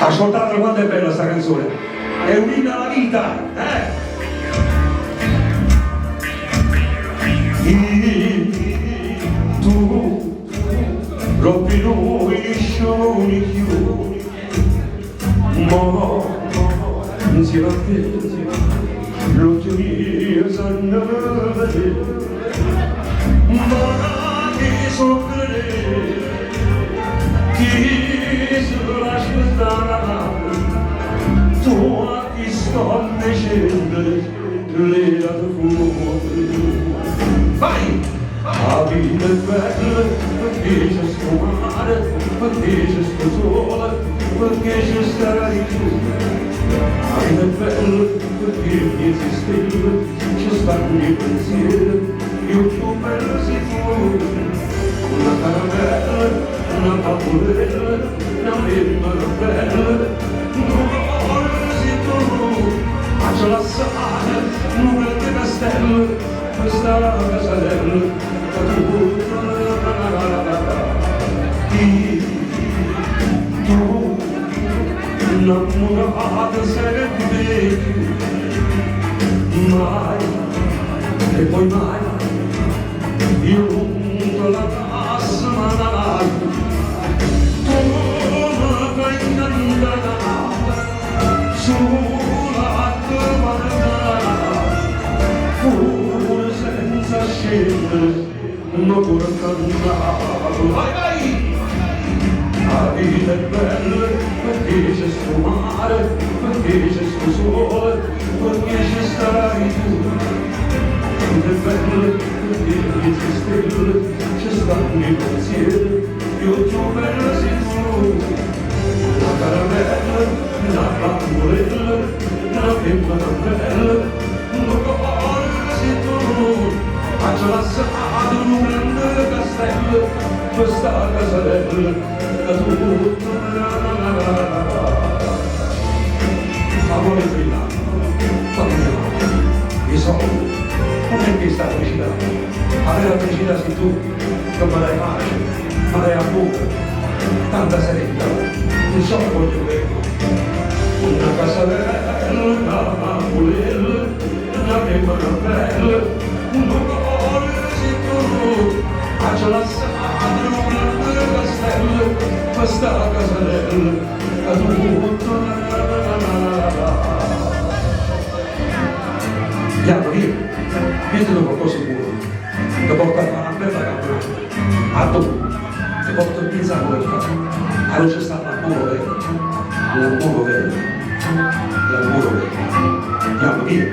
Ascoltatela quanto è bella sta canzone, è un'inna alla vita, Tu rompi noi scioni chiudi, ma insieme a te l'occhio mio sanno vedere, ma che soffrire chi sulla città tu a chi sto scendere le date fuori. Vai! La vita è bella perché c'è sto mare, perché c'è sto sole, perché c'è starai tu. La vita è bella perché mi esisteva, c'è stato il mio pensiero, io più bello sei tu. Una caramella, una pappolella, una mermana bella, non sei tu. Ma c'ho la sala, un grande castello, questa casarella, tu innamorata sei di me, mai e poi mai io punto la tassa mai, tu mi fai innamorata sulla tua guarda, pure senza scendere non pure cantare. Vai vai! La vita è bella perché c'è sto mare, perché c'è sto sole, perché ci starai tu. La vita è bella perché mi stelle, c'è stato il pensiero, io più bella sei tu. La caramella, la bambolella, la pimpa bella, non vuole sei tu. Faccio la strada in un grande castello, questa casarella da tutta amore brillante, fammi i soldi, non è che sta felicità, avere la felicità sei tu, che mi dai pace, mi dai amore, tanta serenità, non so che voglio vedere, una casarella, una bambolella, una pimpa bella, un cuore sei tu, faccio la strada in un grande castello, questa casarella da tutta Diavolo, io ti do qualcosa di buono, ti porto a fare una bella camminata, a tu, ti porto a pensare come fare, allora c'è stato l'amore vero, l'amore vero, l'amore vero, Diavolo, io